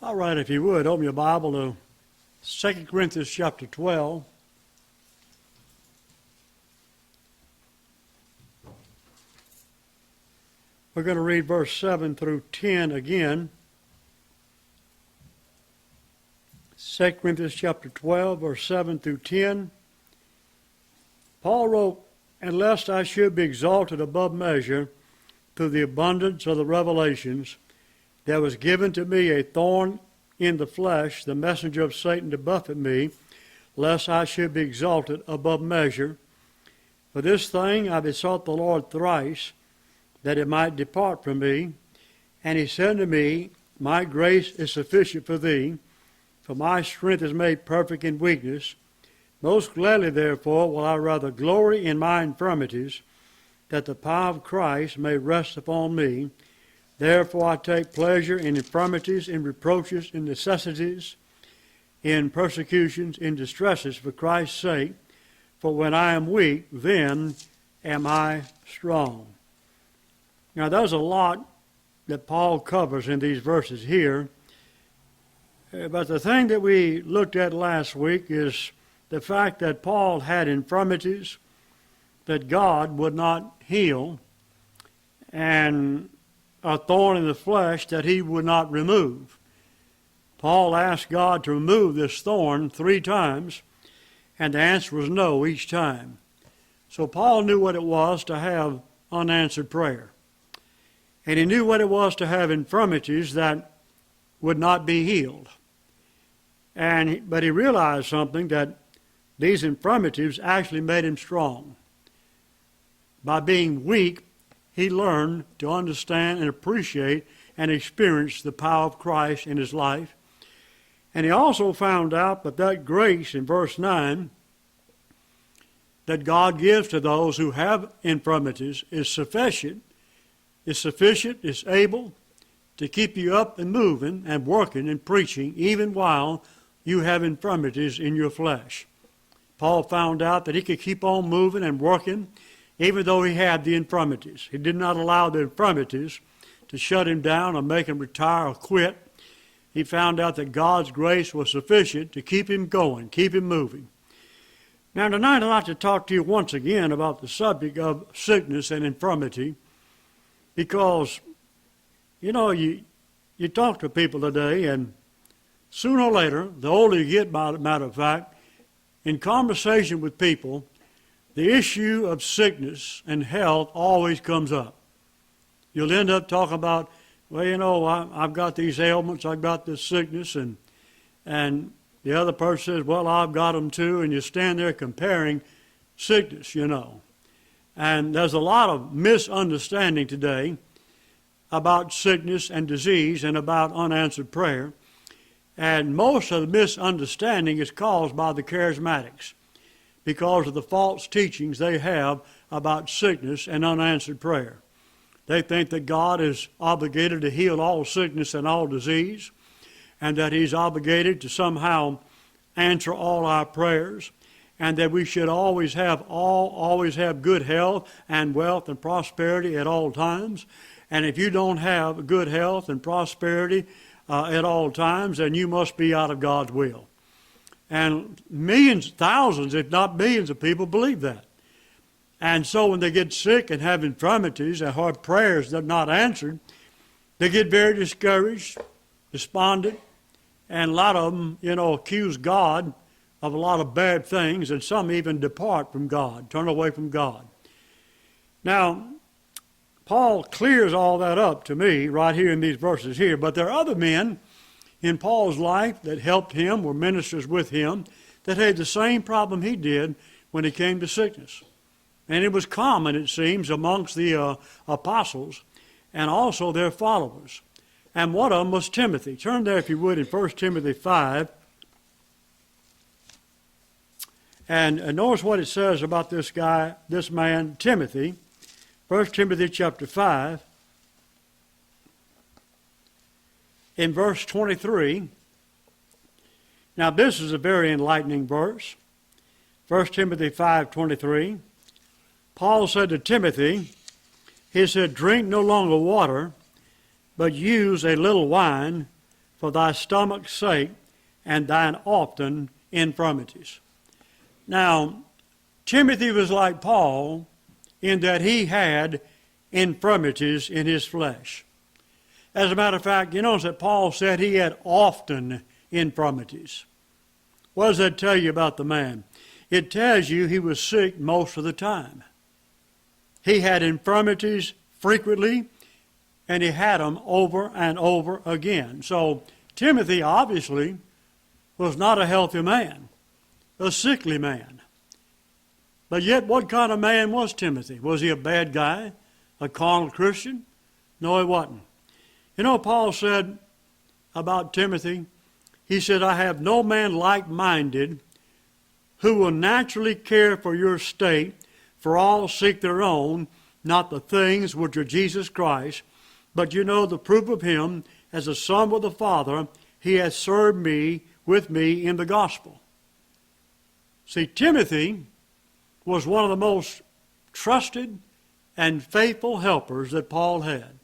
All right, if you would, open your Bible to 2 Corinthians chapter 12. We're going to read verse 7 through 10 again. 2 Corinthians chapter 12, verse 7 through 10. Paul wrote, "And lest I should be exalted above measure through the abundance of the revelations, there was given to me a thorn in the flesh, the messenger of Satan to buffet me, lest I should be exalted above measure. For this thing I besought the Lord thrice, that it might depart from me. And he said to me, My grace is sufficient for thee, for my strength is made perfect in weakness. Most gladly, therefore, will I rather glory in my infirmities, that the power of Christ may rest upon me. Therefore I take pleasure in infirmities, in reproaches, in necessities, in persecutions, in distresses, for Christ's sake. For when I am weak, then am I strong." Now there's a lot that Paul covers in these verses here. But the thing that we looked at last week is the fact that Paul had infirmities that God would not heal, and a thorn in the flesh that he would not remove. Paul asked God to remove this thorn 3 times, and the answer was no each time. So Paul knew what it was to have unanswered prayer. And he knew what it was to have infirmities that would not be healed. But he realized something, that these infirmities actually made him strong. By being weak, he learned to understand and appreciate and experience the power of Christ in his life. And he also found out that grace in verse 9 that God gives to those who have infirmities is sufficient, is able to keep you up and moving and working and preaching even while you have infirmities in your flesh. Paul found out that he could keep on moving and working even though he had the infirmities. He did not allow the infirmities to shut him down or make him retire or quit. He found out that God's grace was sufficient to keep him going, keep him moving. Now tonight I'd like to talk to you once again about the subject of sickness and infirmity, because, you talk to people today, and sooner or later, the older you get, by the matter of fact, in conversation with people, the issue of sickness and health always comes up. You'll end up talking about, I've got these ailments, I've got this sickness, and the other person says, well, I've got them too, and you stand there comparing sickness, And there's a lot of misunderstanding today about sickness and disease and about unanswered prayer. And most of the misunderstanding is caused by the charismatics, because of the false teachings they have about sickness and unanswered prayer. They think that God is obligated to heal all sickness and all disease, and that he's obligated to somehow answer all our prayers, and that we should always have good health and wealth and prosperity at all times. And if you don't have good health and prosperity at all times, then you must be out of God's will. And millions, thousands, if not millions of people believe that. And so when they get sick and have infirmities and hard prayers that are not answered, they get very discouraged, despondent, and a lot of them, accuse God of a lot of bad things, and some even depart from God, turn away from God. Now, Paul clears all that up to me right here in these verses here, but there are other men in Paul's life that helped him, were ministers with him, that had the same problem he did when it came to sickness. And it was common, it seems, amongst the apostles and also their followers. And one of them was Timothy. Turn there, if you would, in 1 Timothy 5. And notice what it says about this man, Timothy. 1 Timothy chapter 5. In verse 23, now this is a very enlightening verse. 1 Timothy 5:23. Paul said to Timothy, he said, drink no longer water, but use a little wine, for thy stomach's sake, and thine often infirmities. Now, Timothy was like Paul in that he had infirmities in his flesh. As a matter of fact, you notice that Paul said he had often infirmities. What does that tell you about the man? It tells you he was sick most of the time. He had infirmities frequently, and he had them over and over again. So Timothy obviously was not a healthy man, a sickly man. But yet, what kind of man was Timothy? Was he a bad guy, a carnal Christian? No, he wasn't. You know, Paul said about Timothy, he said, I have no man like-minded who will naturally care for your state, for all seek their own, not the things which are Jesus Christ, but you know the proof of him, as a son with the Father, he has served me with me in the gospel. See, Timothy was one of the most trusted and faithful helpers that Paul had.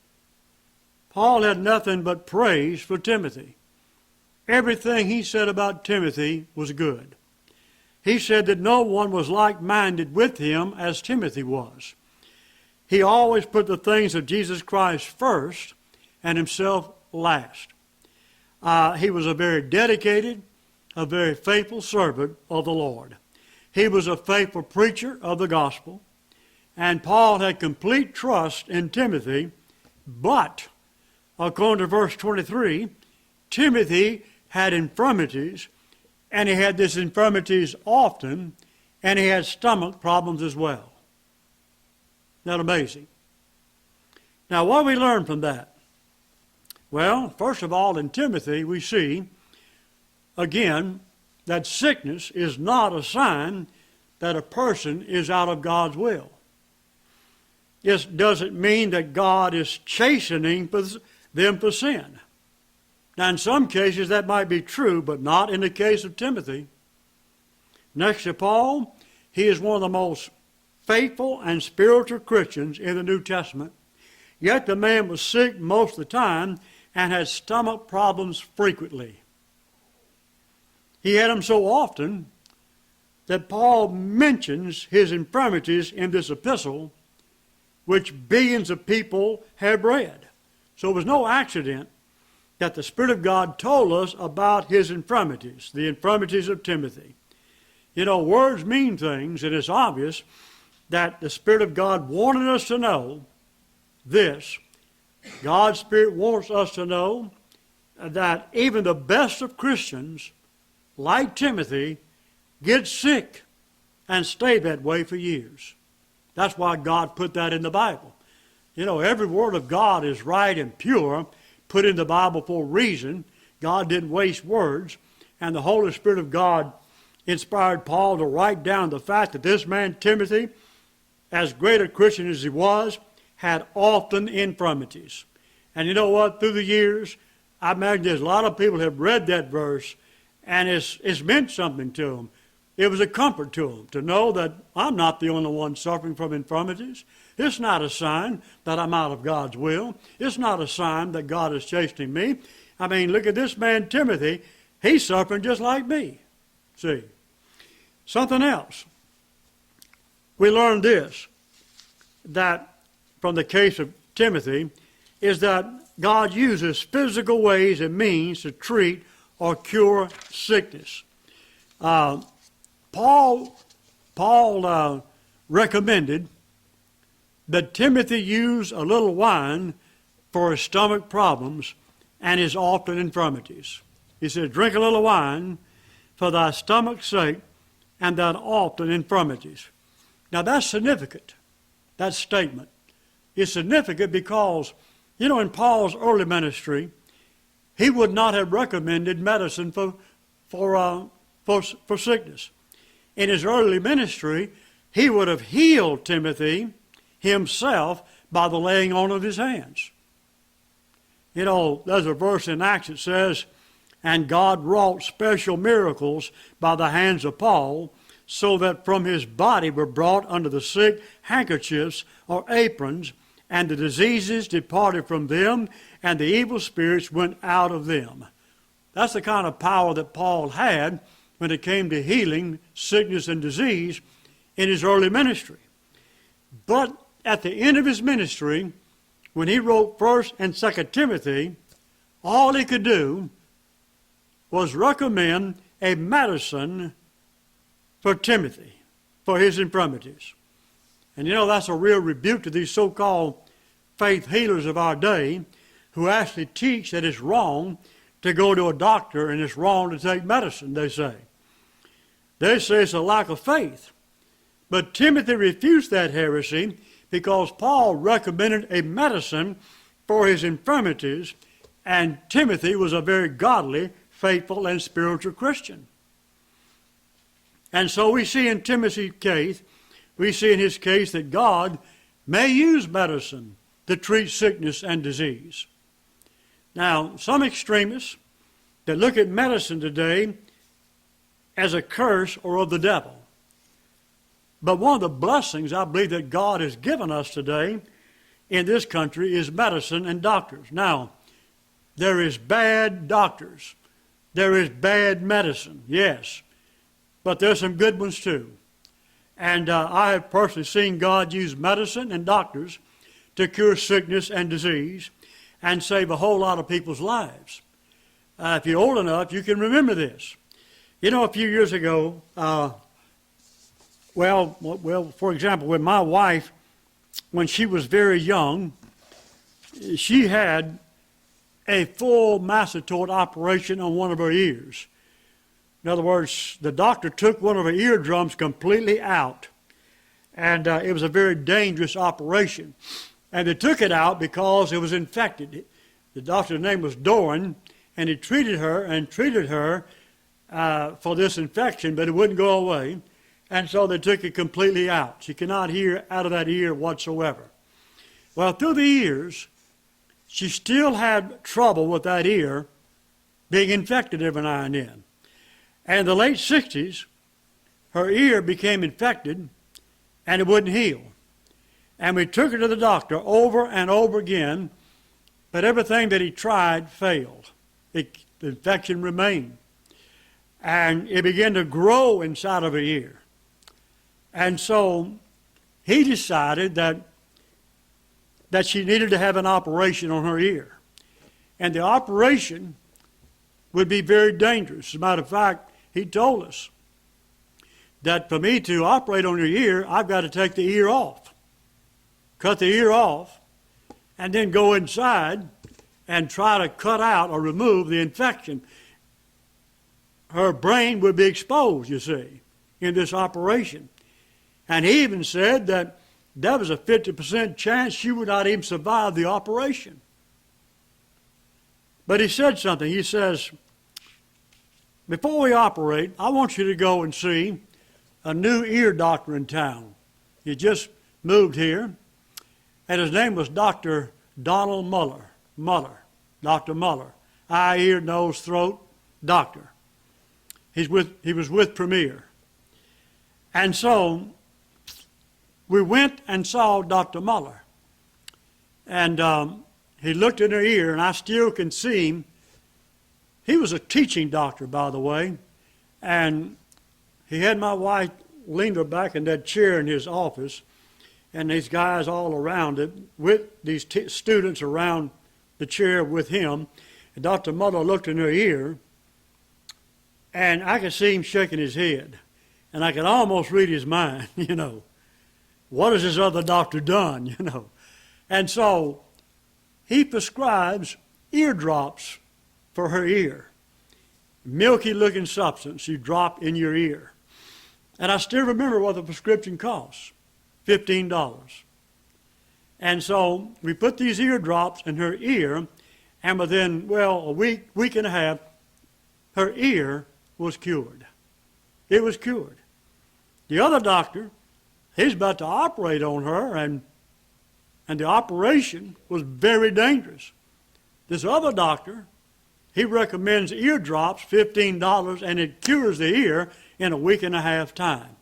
Paul had nothing but praise for Timothy. Everything he said about Timothy was good. He said that no one was like-minded with him as Timothy was. He always put the things of Jesus Christ first and himself last. He was a very dedicated, a very faithful servant of the Lord. He was a faithful preacher of the gospel, and Paul had complete trust in Timothy, but according to verse 23, Timothy had infirmities, and he had these infirmities often, and he had stomach problems as well. Isn't that amazing? Now, what do we learn from that? Well, first of all, in Timothy, we see, again, that sickness is not a sign that a person is out of God's will. It doesn't mean that God is chastening them for sin. Now, in some cases, that might be true, but not in the case of Timothy. Next to Paul, he is one of the most faithful and spiritual Christians in the New Testament. Yet the man was sick most of the time and had stomach problems frequently. He had them so often that Paul mentions his infirmities in this epistle, which billions of people have read. So it was no accident that the Spirit of God told us about his infirmities, the infirmities of Timothy. You know, words mean things, and it's obvious that the Spirit of God wanted us to know this. God's Spirit wants us to know that even the best of Christians, like Timothy, get sick and stay that way for years. That's why God put that in the Bible. You know, every word of God is right and pure, put in the Bible for a reason. God didn't waste words, and the Holy Spirit of God inspired Paul to write down the fact that this man, Timothy, as great a Christian as he was, had often infirmities. And you know what? Through the years, I imagine there's a lot of people have read that verse, and it's meant something to them. It was a comfort to them to know that I'm not the only one suffering from infirmities. It's not a sign that I'm out of God's will. It's not a sign that God is chastening me. I mean, look at this man, Timothy. He's suffering just like me. See? Something else. We learned this, that from the case of Timothy, is that God uses physical ways and means to treat or cure sickness. Paul recommended that Timothy use a little wine for his stomach problems and his often infirmities. He said, drink a little wine for thy stomach's sake and thine often infirmities. Now that's significant, that statement. It's significant because, you know, in Paul's early ministry, he would not have recommended medicine for sickness. In his early ministry, he would have healed Timothy himself by the laying on of his hands. You know, there's a verse in Acts that says, and God wrought special miracles by the hands of Paul, so that from his body were brought unto the sick handkerchiefs or aprons, and the diseases departed from them, and the evil spirits went out of them. That's the kind of power that Paul had when it came to healing sickness and disease in his early ministry. But at the end of his ministry, when he wrote 1st and 2nd Timothy, all he could do was recommend a medicine for Timothy, for his infirmities. And you know, that's a real rebuke to these so-called faith healers of our day who actually teach that it's wrong to go to a doctor and it's wrong to take medicine, they say. They say it's a lack of faith. But Timothy refused that heresy because Paul recommended a medicine for his infirmities, and Timothy was a very godly, faithful, and spiritual Christian. And so we see in Timothy's case, we see in his case that God may use medicine to treat sickness and disease. Now, some extremists that look at medicine today as a curse or of the devil. But one of the blessings I believe that God has given us today in this country is medicine and doctors. Now, there is bad doctors. There is bad medicine, yes. But there's some good ones too. And I have personally seen God use medicine and doctors to cure sickness and disease and save a whole lot of people's lives. If you're old enough, you can remember this. You know, a few years ago, for example, with my wife, when she was very young, she had a full masseter operation on one of her ears. In other words, the doctor took one of her eardrums completely out, and it was a very dangerous operation. And they took it out because it was infected. The doctor's name was Doran, and he treated her for this infection, but it wouldn't go away. And so they took it completely out. She cannot hear out of that ear whatsoever. Well, through the years, she still had trouble with that ear being infected every now and then. And in the late 60s, her ear became infected and it wouldn't heal. And we took her to the doctor over and over again, but everything that he tried failed. The infection remained. And it began to grow inside of her ear. And so he decided that she needed to have an operation on her ear. And the operation would be very dangerous. As a matter of fact, he told us that for me to operate on your ear, I've got to take the ear off. Cut the ear off, and then go inside and try to cut out or remove the infection. Her brain would be exposed, you see, in this operation. And he even said that there was a 50% chance she would not even survive the operation. But he said something. He says, before we operate, I want you to go and see a new ear doctor in town. He just moved here, and his name was Dr. Donald Muller. Dr. Muller, eye, ear, nose, throat doctor. He was with Premier. And so we went and saw Dr. Muller. And he looked in her ear, and I still can see him. He was a teaching doctor, by the way. And he had my wife leaned her back in that chair in his office, and these guys all around it, with these students around the chair with him. And Dr. Muller looked in her ear, and I could see him shaking his head. And I could almost read his mind, you know. What has this other doctor done, you know? And so he prescribes eardrops for her ear. Milky-looking substance you drop in your ear. And I still remember what the prescription costs, $15. And so we put these eardrops in her ear, and within, a week and a half, her ear was cured. It was cured. The other doctor, he's about to operate on her, and the operation was very dangerous. This other doctor, he recommends eardrops, $15, and it cures the ear in a week and a half time.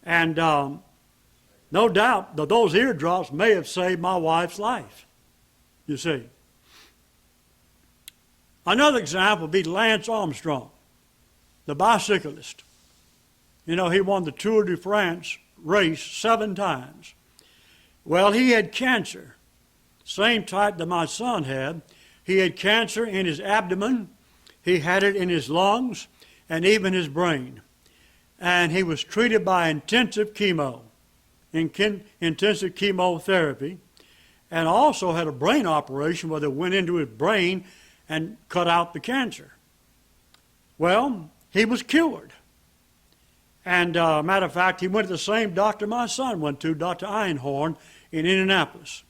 And no doubt that those eardrops may have saved my wife's life, you see. Another example would be Lance Armstrong, the bicyclist. You know, he won the Tour de France race 7 times. Well, he had cancer, same type that my son had. He had cancer in his abdomen, he had it in his lungs, and even his brain. And he was treated by intensive chemotherapy, and also had a brain operation where they went into his brain and cut out the cancer. Well, he was cured. And matter of fact, he went to the same doctor my son went to, Dr. Einhorn, in Indianapolis.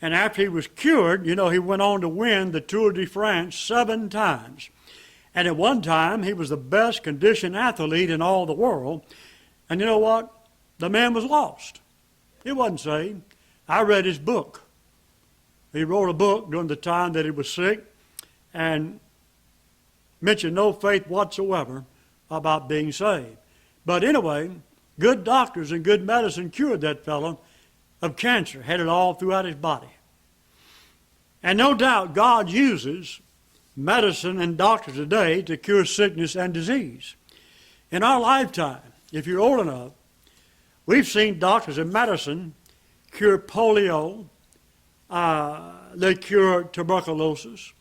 And after he was cured, you know, he went on to win the Tour de France 7 times. And at one time, he was the best conditioned athlete in all the world. And you know what? The man was lost. He wasn't saved. I read his book. He wrote a book during the time that he was sick and mentioned no faith whatsoever about being saved. But anyway, good doctors and good medicine cured that fellow of cancer, had it all throughout his body. And no doubt God uses medicine and doctors today to cure sickness and disease. In our lifetime, if you're old enough, we've seen doctors and medicine cure polio, they cure tuberculosis,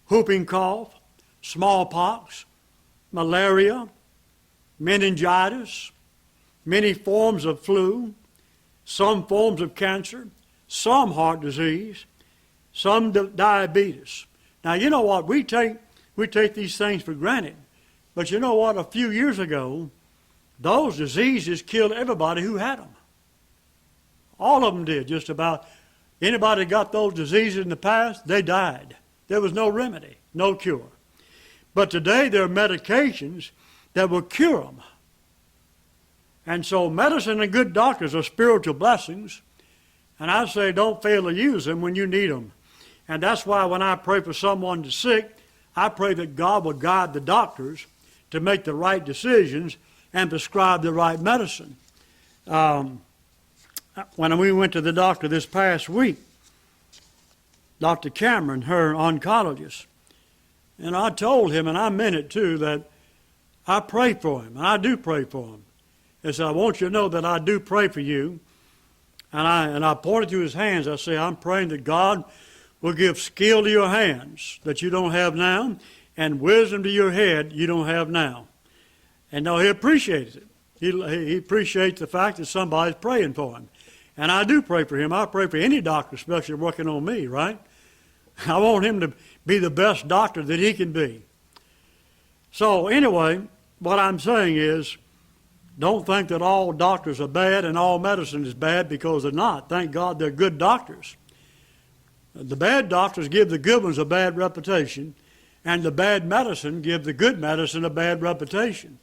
whooping cough, smallpox, malaria, meningitis, many forms of flu, some forms of cancer, some heart disease, some diabetes. Now, you know what? We take these things for granted. But you know what? A few years ago, those diseases killed everybody who had them. All of them did, just about. Anybody that got those diseases in the past, they died. There was no remedy, no cure. But today there are medications that will cure them. And so medicine and good doctors are spiritual blessings. And I say don't fail to use them when you need them. And that's why when I pray for someone that's sick, I pray that God will guide the doctors to make the right decisions and prescribe the right medicine. When we went to the doctor this past week, Dr. Cameron, her oncologist, and I told him, and I meant it too, that I pray for him, and I do pray for him. And so I want you to know that I do pray for you. And I pointed to his hands. I say, I'm praying that God will give skill to your hands that you don't have now, and wisdom to your head you don't have now. And no, he appreciates it. He appreciates the fact that somebody's praying for him. And I do pray for him. I pray for any doctor, especially working on me, right? I want him to be the best doctor that he can be. So anyway, what I'm saying is, don't think that all doctors are bad and all medicine is bad, because they're not. Thank God they're good doctors. The bad doctors give the good ones a bad reputation, and the bad medicine give the good medicine a bad reputation.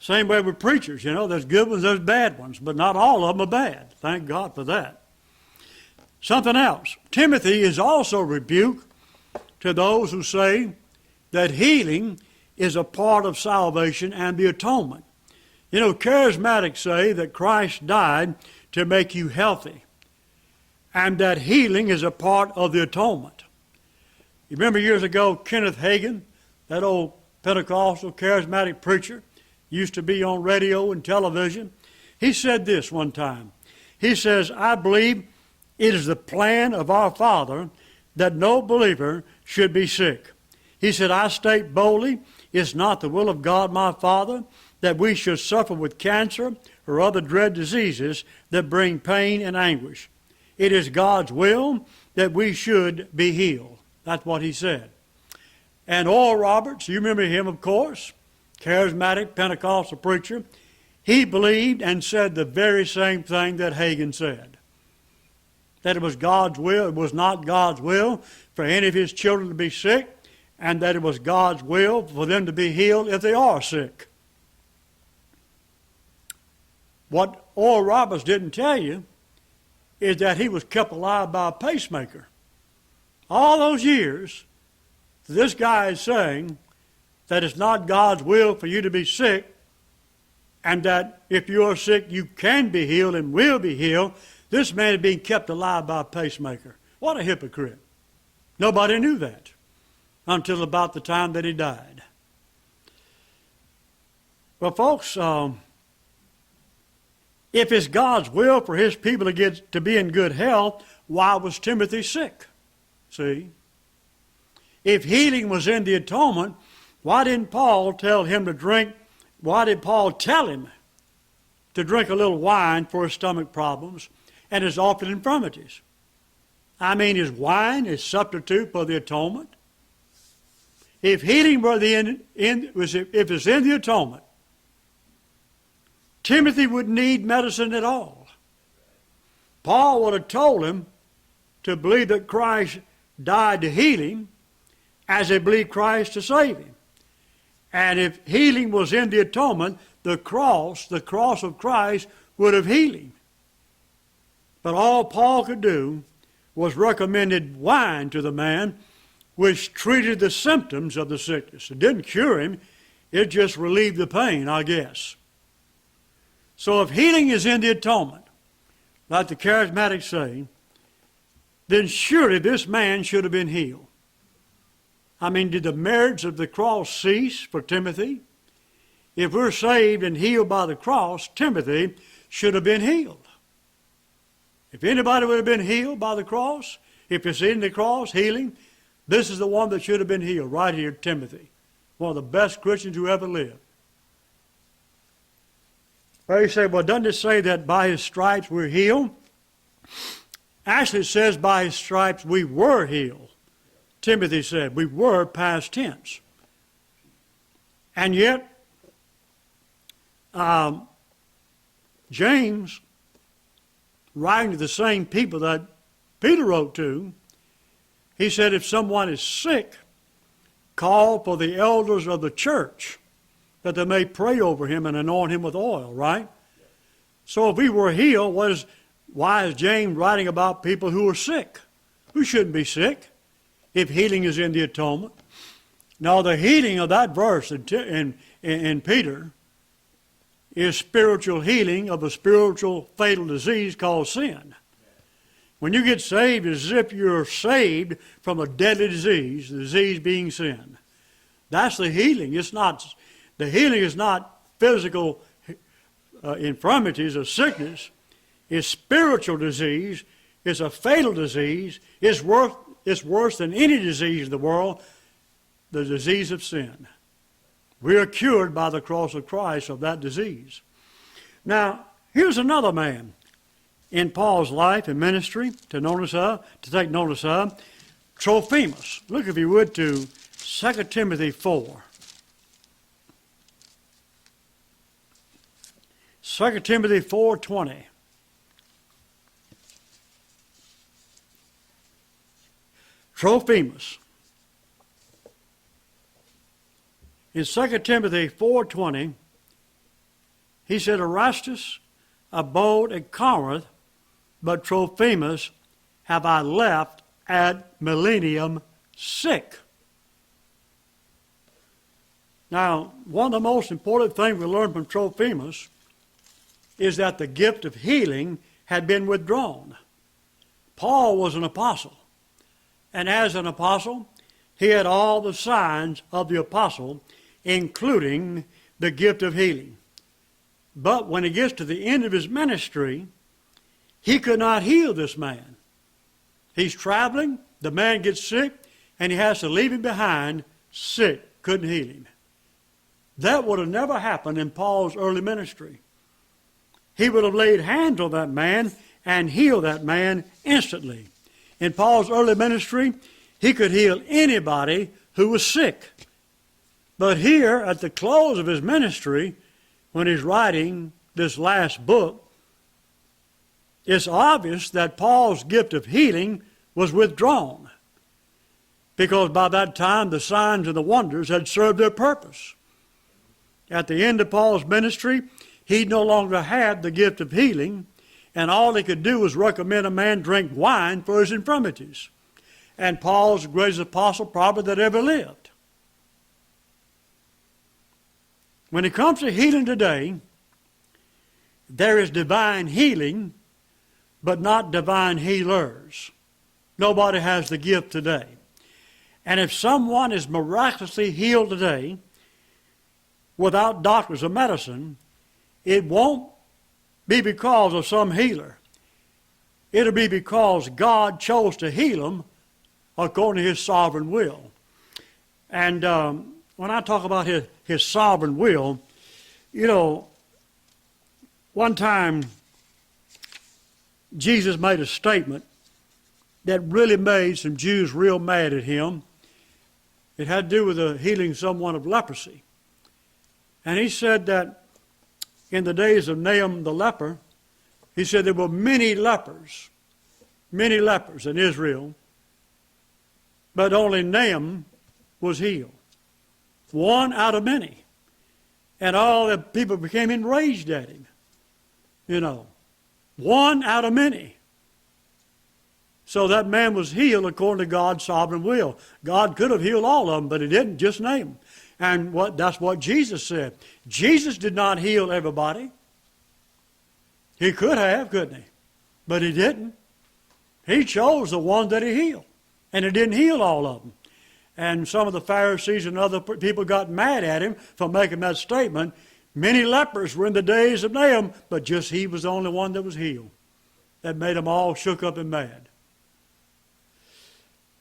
Same way with preachers, you know, there's good ones, there's bad ones, but not all of them are bad. Thank God for that. Something else. Timothy is also rebuked to those who say that healing is a part of salvation and the atonement. You know, charismatics say that Christ died to make you healthy, and that healing is a part of the atonement. You remember years ago, Kenneth Hagin, that old Pentecostal charismatic preacher, used to be on radio and television. He said this one time. He says, I believe it is the plan of our Father that no believer should be sick. He said, I state boldly, it's not the will of God my Father that we should suffer with cancer or other dread diseases that bring pain and anguish. It is God's will that we should be healed. That's what he said. And Oral Roberts, you remember him, of course, charismatic Pentecostal preacher. He believed and said the very same thing that Hagin said. That it was God's will, it was not God's will for any of his children to be sick, and that it was God's will for them to be healed if they are sick. What Oral Roberts didn't tell you is that he was kept alive by a pacemaker. All those years, this guy is saying that it's not God's will for you to be sick, and that if you are sick, you can be healed and will be healed. This man is being kept alive by a pacemaker. What a hypocrite. Nobody knew that. until about the time that he died. Well, folks, if it's God's will for his people to be in good health, why was Timothy sick? See? If healing was in the atonement, why didn't Paul tell him to drink? Why did Paul tell him to drink a little wine for his stomach problems and his often infirmities? I mean, is wine a substitute for the atonement? If healing were if it's in the atonement, Timothy wouldn't need medicine at all. Paul would have told him to believe that Christ died to heal him as they believed Christ to save him. And if healing was in the atonement, the cross of Christ would have healed him. But all Paul could do was recommended wine to the man, which treated the symptoms of the sickness. It didn't cure him, it just relieved the pain, I guess. So if healing is in the atonement, like the charismatics say, then surely this man should have been healed. I mean, did the merits of the cross cease for Timothy? If we're saved and healed by the cross, Timothy should have been healed. If anybody would have been healed by the cross, if it's in the cross, healing, this is the one that should have been healed, right here, Timothy. One of the best Christians who ever lived. Well, you say, well, doesn't it say that by his stripes we're healed? Actually, it says by his stripes we were healed. Timothy said, we were past tense. And yet, James, writing to the same people that Peter wrote to, he said, if someone is sick, call for the elders of the church, that they may pray over him and anoint him with oil, right? So if we were healed, why is James writing about people who are sick? Who shouldn't be sick if healing is in the atonement? Now, the healing of that verse in Peter is spiritual healing of a spiritual fatal disease called sin. When you get saved, it's as if you're saved from a deadly disease, the disease being sin. That's the healing. The healing is not physical infirmities or sickness. It's spiritual disease. It's a fatal disease. It's worse than any disease in the world, the disease of sin. We are cured by the cross of Christ of that disease. Now, here's another man in Paul's life and ministry to take notice of, Trophimus. Look, if you would, to 2 Timothy 4. 2 Timothy 4:20. Trophimus. In 2 Timothy 4:20, he said, Erastus abode at Corinth, but Trophimus have I left at Millennium sick. Now, one of the most important things we learn from Trophimus is that the gift of healing had been withdrawn. Paul was an apostle, and as an apostle, he had all the signs of the apostle, including the gift of healing. But when he gets to the end of his ministry, he could not heal this man. He's traveling, the man gets sick, and he has to leave him behind sick, couldn't heal him. That would have never happened in Paul's early ministry. He would have laid hands on that man and healed that man instantly. In Paul's early ministry, he could heal anybody who was sick. But here, at the close of his ministry, when he's writing this last book, it's obvious that Paul's gift of healing was withdrawn, because by that time the signs and the wonders had served their purpose. At the end of Paul's ministry, he no longer had the gift of healing, and all he could do was recommend a man drink wine for his infirmities. And Paul's the greatest apostle probably that ever lived. When it comes to healing today, there is divine healing, but not divine healers. Nobody has the gift today. And if someone is miraculously healed today without doctors or medicine, it won't be because of some healer. It'll be because God chose to heal them according to His sovereign will. And when I talk about his sovereign will, you know, one time Jesus made a statement that really made some Jews real mad at Him. It had to do with healing someone of leprosy. And He said that in the days of Naaman the leper, He said there were many lepers in Israel, but only Naaman was healed. One out of many. And all the people became enraged at him. You know, one out of many. So that man was healed according to God's sovereign will. God could have healed all of them, but He didn't, just name them. And that's what Jesus said. Jesus did not heal everybody. He could have, couldn't He? But He didn't. He chose the ones that He healed. And He didn't heal all of them. And some of the Pharisees and other people got mad at Him for making that statement. Many lepers were in the days of Naaman, but just he was the only one that was healed. That made them all shook up and mad.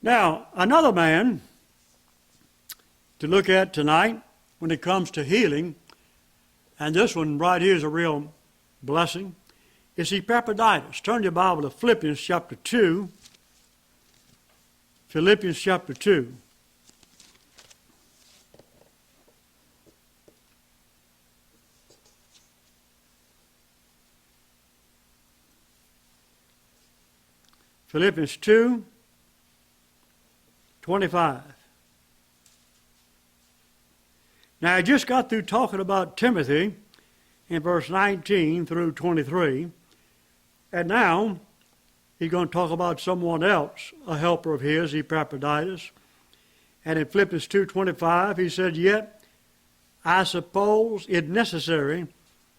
Now, another man to look at tonight when it comes to healing, and this one right here is a real blessing, is Epaphroditus. Turn your Bible to Philippians chapter 2. Philippians chapter 2. Philippians 2, 25. Now, I just got through talking about Timothy in verse 19 through 23, and now he's going to talk about someone else, a helper of his, Epaphroditus. And in Philippians 2:25, he said, "Yet I suppose it necessary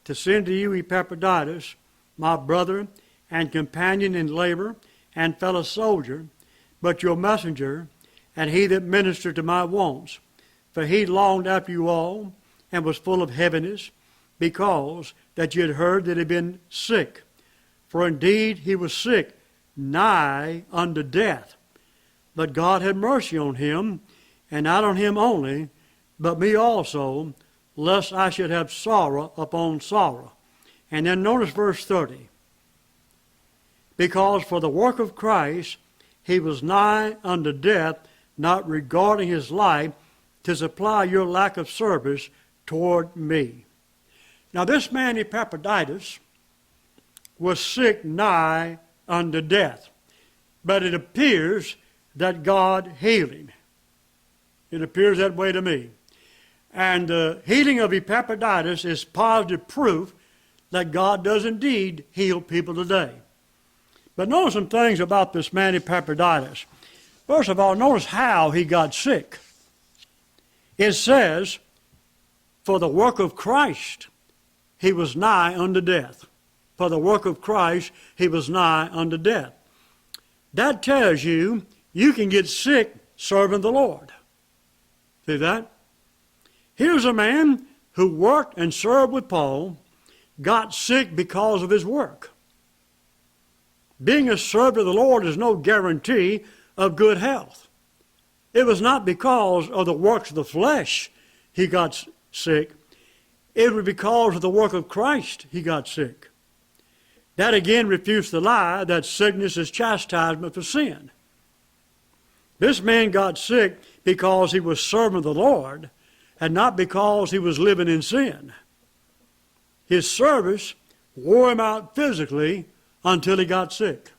to send to you Epaphroditus, my brother and companion in labor and fellow soldier, but your messenger, and he that ministered to my wants. For he longed after you all, and was full of heaviness, because that you had heard that he had been sick. For indeed he was sick, nigh unto death. But God had mercy on him, and not on him only, but me also, lest I should have sorrow upon sorrow." And then notice verse 30. "Because for the work of Christ he was nigh unto death, not regarding his life, to supply your lack of service toward me." Now this man Epaphroditus was sick nigh unto death, but it appears that God healed him. It appears that way to me. And the healing of Epaphroditus is positive proof that God does indeed heal people today. But notice some things about this man Epaphroditus. First of all, notice how he got sick. It says, for the work of Christ, he was nigh unto death. For the work of Christ, he was nigh unto death. That tells you, you can get sick serving the Lord. See that? Here's a man who worked and served with Paul, got sick because of his work. Being a servant of the Lord is no guarantee of good health. It was not because of the works of the flesh he got sick. It was because of the work of Christ he got sick. That again refutes the lie that sickness is chastisement for sin. This man got sick because he was serving the Lord and not because he was living in sin. His service wore him out physically until he got sick.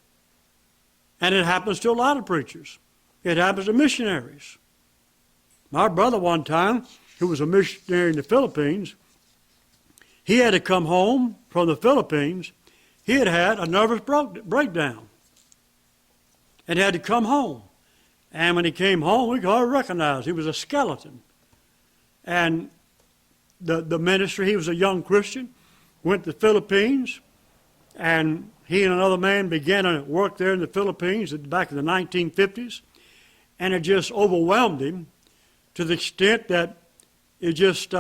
And it happens to a lot of preachers. It happens to missionaries. My brother one time, who was a missionary in the Philippines, he had to come home from the Philippines. He had had a nervous breakdown and had to come home. And when he came home, we could hardly recognize he was a skeleton. And the ministry, he was a young Christian, went to the Philippines, and he and another man began to work there in the Philippines back in the 1950s. and it just overwhelmed him to the extent that it just, he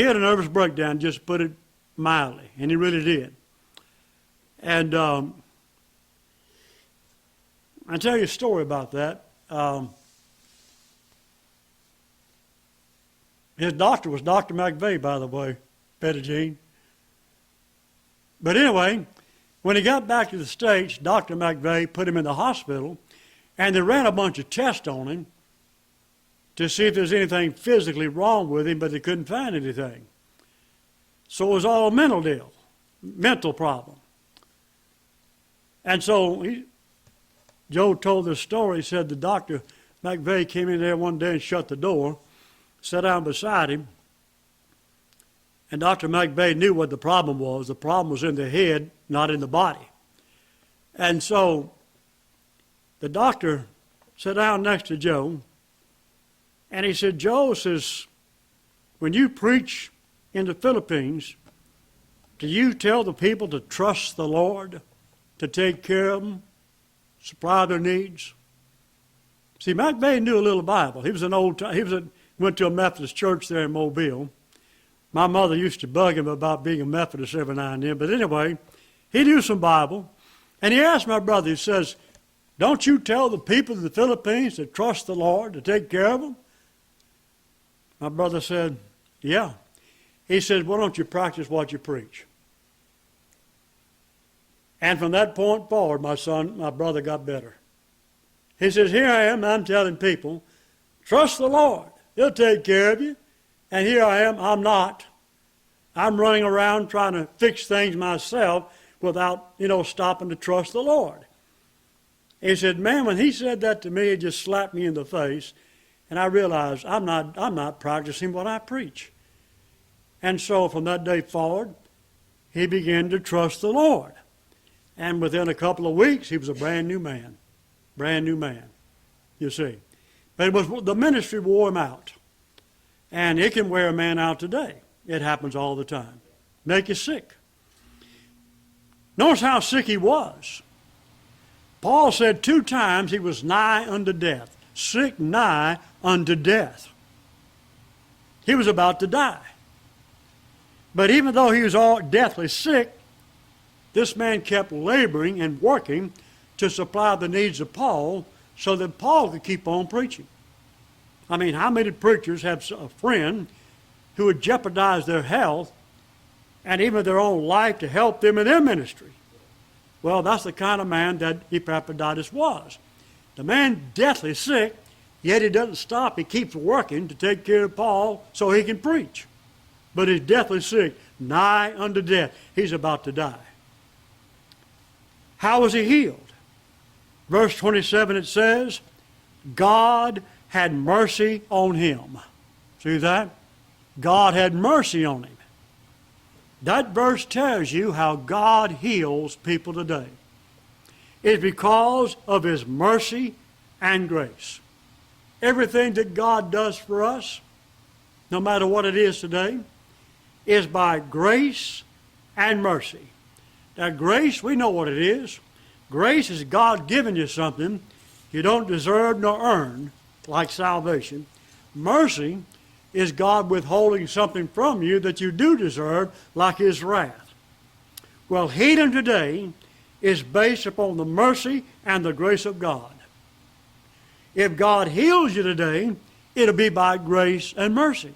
had a nervous breakdown, just put it mildly, and he really did. And I'll tell you a story about that. His doctor was Dr. McVeigh, by the way, Pettigene. But anyway, when he got back to the States, Dr. McVeigh put him in the hospital, and they ran a bunch of tests on him to see if there's anything physically wrong with him, but they couldn't find anything. So it was all a mental problem. And so Joe told this story. He said the Dr. McVeigh came in there one day and shut the door, sat down beside him, and Dr. McVeigh knew what the problem was. The problem was in the head, not in the body. And so the doctor sat down next to Joe, and he said, Joe, says, when you preach in the Philippines, do you tell the people to trust the Lord, to take care of them, supply their needs? See, McVeigh knew a little Bible. He was went to a Methodist church there in Mobile. My mother used to bug him about being a Methodist every now and then. But anyway, he knew some Bible. And he asked my brother, he says, don't you tell the people of the Philippines to trust the Lord, to take care of them? My brother said, yeah. He said, why don't you practice what you preach? And from that point forward, my brother got better. He says, here I am, I'm telling people, trust the Lord. He'll take care of you. And here I am, I'm not. I'm running around trying to fix things myself without, stopping to trust the Lord. He said, man, when he said that to me, it just slapped me in the face. And I realized I'm not practicing what I preach. And so from that day forward, he began to trust the Lord. And within a couple of weeks, he was a brand new man. Brand new man, you see. But the ministry wore him out. And it can wear a man out today. It happens all the time. Make you sick. Notice how sick he was. Paul said 2 times he was nigh unto death. Sick nigh unto death. He was about to die. But even though he was all deathly sick, this man kept laboring and working to supply the needs of Paul so that Paul could keep on preaching. I mean, how many preachers have a friend who would jeopardize their health and even their own life to help them in their ministry? Well, that's the kind of man that Epaphroditus was. The man deathly sick, yet he doesn't stop. He keeps working to take care of Paul so he can preach. But he's deathly sick, nigh unto death. He's about to die. How was he healed? Verse 27, it says, God had mercy on him. See that? God had mercy on him. That verse tells you how God heals people today. It's because of his mercy and grace. Everything that God does for us, no matter what it is today, is by grace and mercy. Now, grace, we know what it is. Grace is God giving you something you don't deserve nor earn, like salvation. Mercy is God withholding something from you that you do deserve, like his wrath. Well, healing today is based upon the mercy and the grace of God. If God heals you today, it'll be by grace and mercy.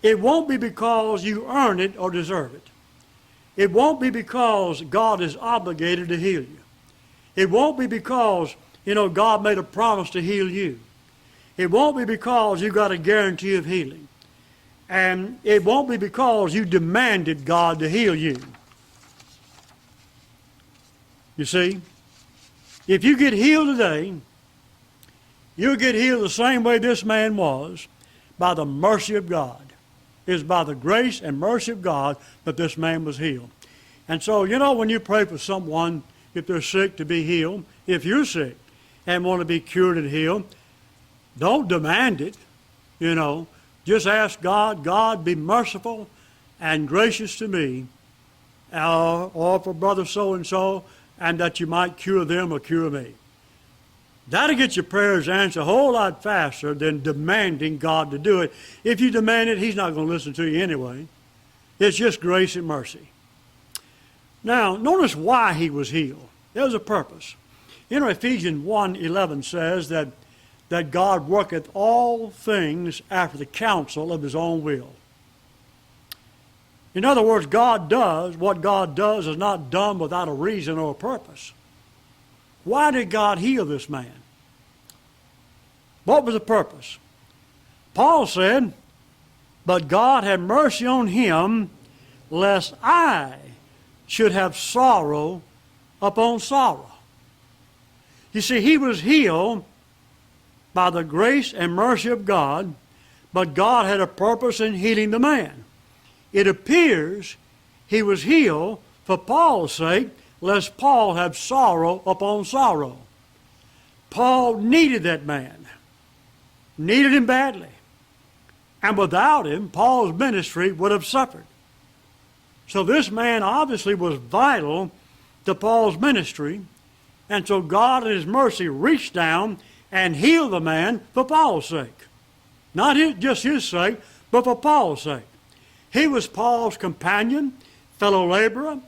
It won't be because you earn it or deserve it. It won't be because God is obligated to heal you. It won't be because, God made a promise to heal you. It won't be because you got a guarantee of healing. And it won't be because you demanded God to heal you. You see, if you get healed today, you'll get healed the same way this man was, by the mercy of God. It's by the grace and mercy of God that this man was healed. And so, when you pray for someone, if they're sick, to be healed, if you're sick and want to be cured and healed, don't demand it, Just ask God, God, be merciful and gracious to me, or for brother so-and-so, and that you might cure them or cure me. That'll get your prayers answered a whole lot faster than demanding God to do it. If you demand it, He's not going to listen to you anyway. It's just grace and mercy. Now, notice why he was healed. There was a purpose. You know, Ephesians 1:11 says that God worketh all things after the counsel of His own will. In other words, what God does is not done without a reason or a purpose. Why did God heal this man? What was the purpose? Paul said, but God had mercy on him, lest I should have sorrow upon sorrow. You see, he was healed by the grace and mercy of God, but God had a purpose in healing the man. It appears he was healed for Paul's sake, lest Paul have sorrow upon sorrow. Paul needed that man, needed him badly. And without him, Paul's ministry would have suffered. So this man obviously was vital to Paul's ministry, and so God in His mercy reached down and healed the man for Paul's sake. Not just his sake, but for Paul's sake. He was Paul's companion, fellow laborer,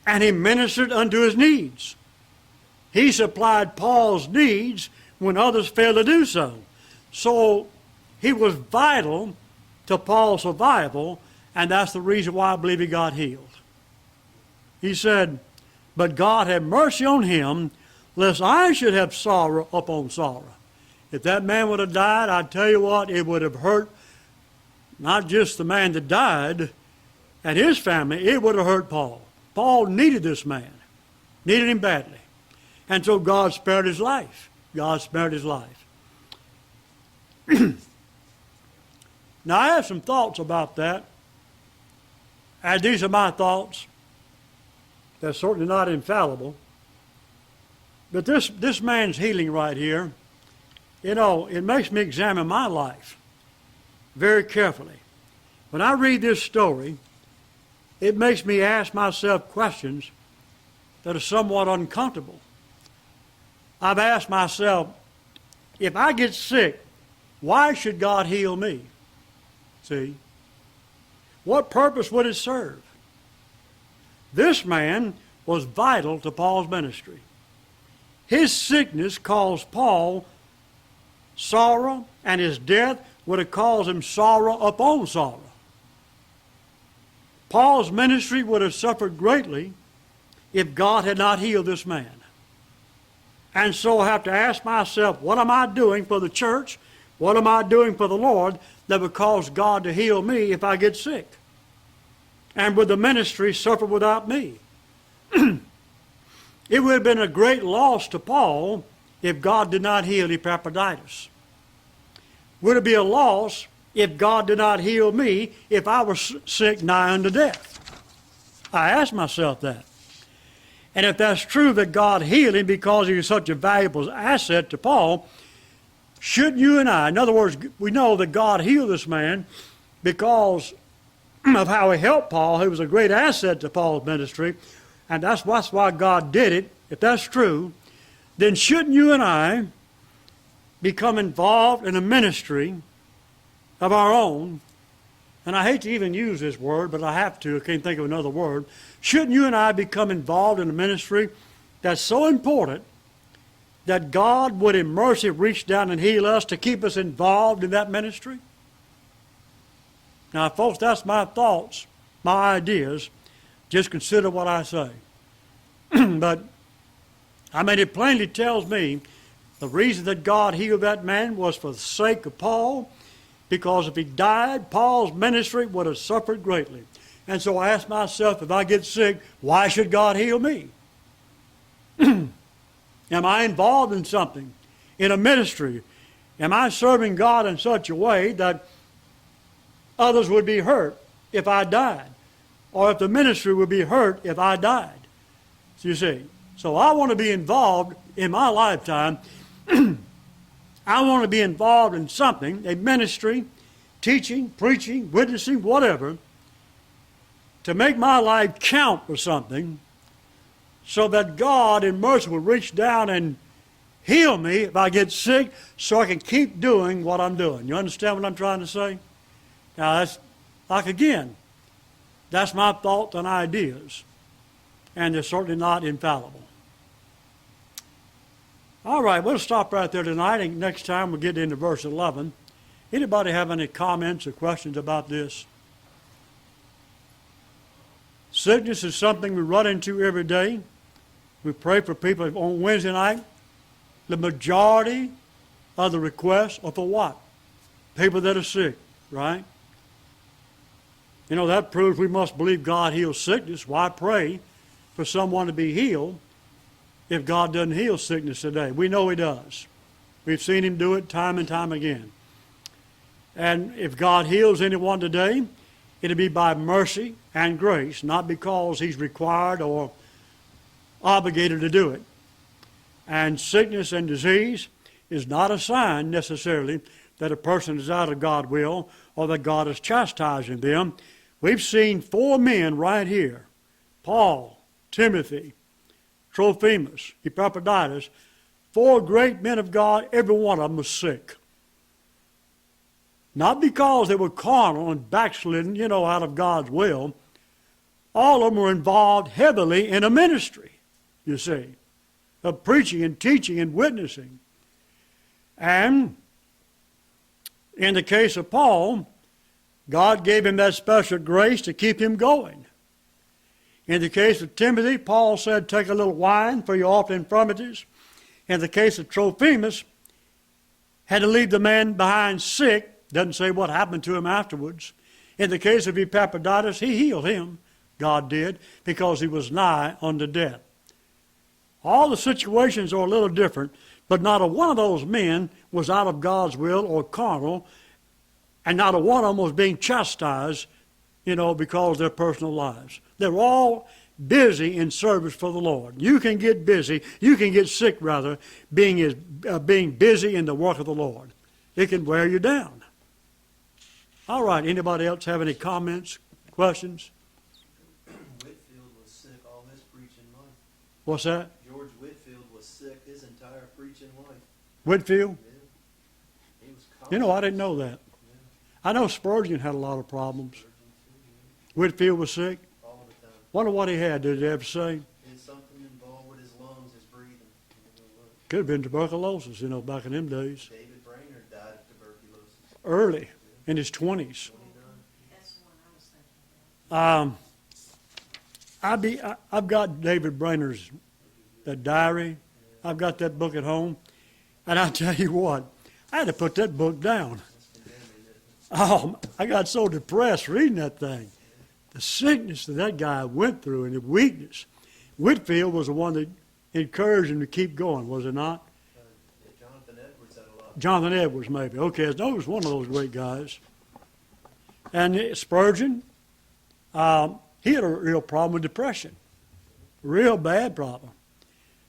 and he ministered unto his needs. He supplied Paul's needs when others failed to do so. So he was vital to Paul's survival, and that's the reason why I believe he got healed. He said, but God had mercy on him, lest I should have sorrow upon sorrow. If that man would have died, I tell you what, it would have hurt not just the man that died and his family, it would have hurt Paul. Paul needed this man, needed him badly. And so God spared his life. God spared his life. Now, I have some thoughts about that. And these are my thoughts. They're certainly not infallible. But this man's healing right here, you know, it makes me examine my life very carefully. When I read this story, it makes me ask myself questions that are somewhat uncomfortable. I've asked myself, if I get sick, why should God heal me? See? What purpose would it serve? This man was vital to Paul's ministry. His sickness caused Paul sorrow, and his death would have caused him sorrow upon sorrow. Paul's ministry would have suffered greatly if God had not healed this man. And so I have to ask myself, what am I doing for the church? What am I doing for the Lord that would cause God to heal me if I get sick? And would the ministry suffer without me? It would have been a great loss to Paul if God did not heal Epaphroditus. Would it be a loss if God did not heal me if I were sick nigh unto death? I asked myself that. And if that's true that God healed him because he was such a valuable asset to Paul, should you and I, in other words, we know that God healed this man because of how he helped Paul, who was a great asset to Paul's ministry, and that's why God did it. If that's true, then shouldn't you and I become involved in a ministry of our own? And I hate to even use this word, but I have to. I can't think of another word. Shouldn't you and I become involved in a ministry that's so important that God would in mercy reach down and heal us to keep us involved in that ministry? Now, folks, that's my thoughts, my ideas. Just consider what I say. But, I mean, it plainly tells me the reason that God healed that man was for the sake of Paul, because if he died, Paul's ministry would have suffered greatly. And so I ask myself, if I get sick, why should God heal me? Am I involved in something, in a ministry? Am I serving God in such a way that others would be hurt if I died? Or if the ministry would be hurt if I died? So you see, so I want to be involved in my lifetime. I want to be involved in something, a ministry, teaching, preaching, witnessing, whatever, to make my life count for something, so that God in mercy will reach down and Heal me if I get sick so I can keep doing what I'm doing. You understand what I'm trying to say? Now, that's, like again, that's my thoughts and ideas. And they're certainly not infallible. All right, we'll stop right there tonight, and next time we'll get into verse 11. Anybody have any comments or questions about this? Sickness is something we run into every day. We pray for people on Wednesday night. The majority of the requests are for what? People that are sick, right? You know, that proves we must believe God heals sickness. Why pray for someone to be healed if God doesn't heal sickness today? We know He does. We've seen Him do it time and time again. And if God heals anyone today, it'll be by mercy and grace, not because He's required or obligated to do it. And sickness and disease is not a sign necessarily that a person is out of God's will or that God is chastising them. We've seen 4 men right here, Paul, Timothy, Trophimus, Epaphroditus, 4 great men of God. Every one of them was sick. Not because they were carnal and backslidden, out of God's will. All of them were involved heavily in a ministry, you see, of preaching and teaching and witnessing. And in the case of Paul, God gave him that special grace to keep him going. In the case of Timothy, Paul said, take a little wine for your awful infirmities. In the case of Trophimus, had to leave the man behind sick. Doesn't say what happened to him afterwards. In the case of Epaphroditus, he healed him, God did, because he was nigh unto death. All the situations are a little different, but not a one of those men was out of God's will or carnal, and not a one of them was being chastised, because of their personal lives. They were all busy in service for the Lord. You can get busy, you can get sick rather, being busy in the work of the Lord. It can wear you down. All right, anybody else have any comments, questions? Whitfield was sick all his preaching life. What's that? George Whitfield was sick his entire preaching life. Whitfield? Yeah. He was I didn't know that. Yeah. I know Spurgeon had a lot of problems. Surgeon too, yeah. Whitfield was sick? All the time. Wonder what he had. Did he ever say? He had something involved with his lungs, his breathing. Could have been tuberculosis, back in them days. David Brainerd died of tuberculosis. Early, in his 20s. 29. That's the one I was thinking about. I've got David Brainerd's that diary. I've got that book at home. And I tell you what, I had to put that book down. Oh, I got so depressed reading that thing. The sickness that guy went through and the weakness. Whitfield was the one that encouraged him to keep going, was it not? Jonathan Edwards had a lot. Jonathan Edwards, maybe. Okay, no, he was one of those great guys. And Spurgeon, he had a real problem with depression. Real bad problem.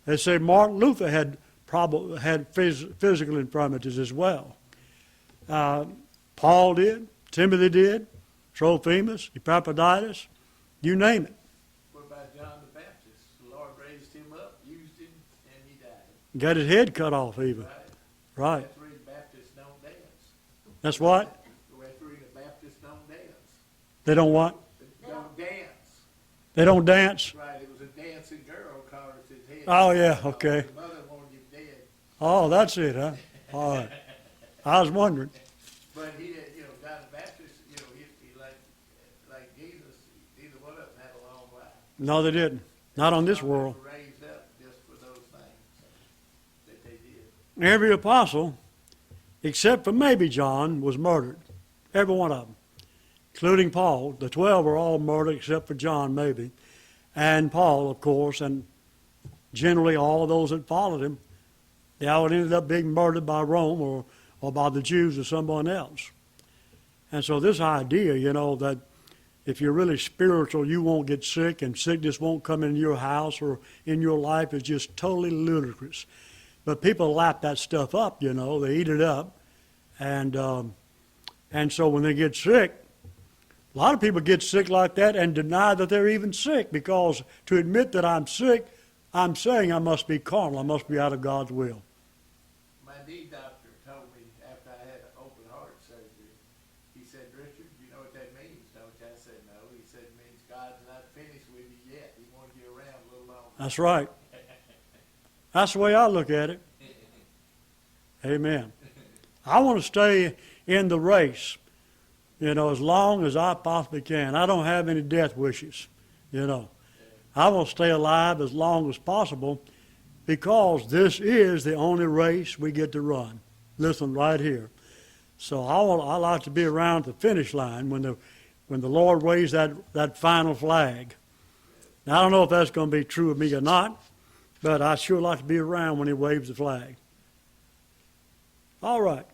They say Martin Luther had physical infirmities as well. Paul did, Timothy did, Trophimus, Epaphroditus, you name it. What about John the Baptist? The Lord raised him up, used him, and he died. Got his head cut off even. Right. That's where the Baptists don't dance. That's what? That's where the Baptists don't dance. They don't what? They don't dance. They don't dance? Right, it was a dancing girl carved his head. Oh, yeah, okay. The mother wanted him dead. Oh, that's it, huh? All right. I was wondering. But he had, John the Baptist, he like Jesus, neither one of them had a long life. No, they didn't. Not on this Some of them world. were raised up just for those things that they did. Every apostle, except for maybe John, was murdered. Every one of them, including Paul. The 12 were all murdered except for John, maybe, and Paul, of course, and generally all of those that followed him. They all ended up being murdered by Rome or by the Jews or someone else. And so this idea, that if you're really spiritual, you won't get sick and sickness won't come in your house or in your life is just totally ludicrous. But people lap that stuff up, they eat it up. And so when they get sick, a lot of people get sick like that and deny that they're even sick, because to admit that I'm sick, I'm saying I must be carnal, I must be out of God's will. knee doctor told me after I had open heart surgery, he said, Richard, you know what that means, don't you? I said, no. He said, it means God's not finished with you yet. He wanted you around a little longer. That's right. That's the way I look at it. Amen. I want to stay in the race, as long as I possibly can. I don't have any death wishes, I want to stay alive as long as possible because this is the only race we get to run. Listen, right here. So I like to be around the finish line when the Lord waves that final flag. Now, I don't know if that's going to be true of me or not, but I sure like to be around when he waves the flag. All right.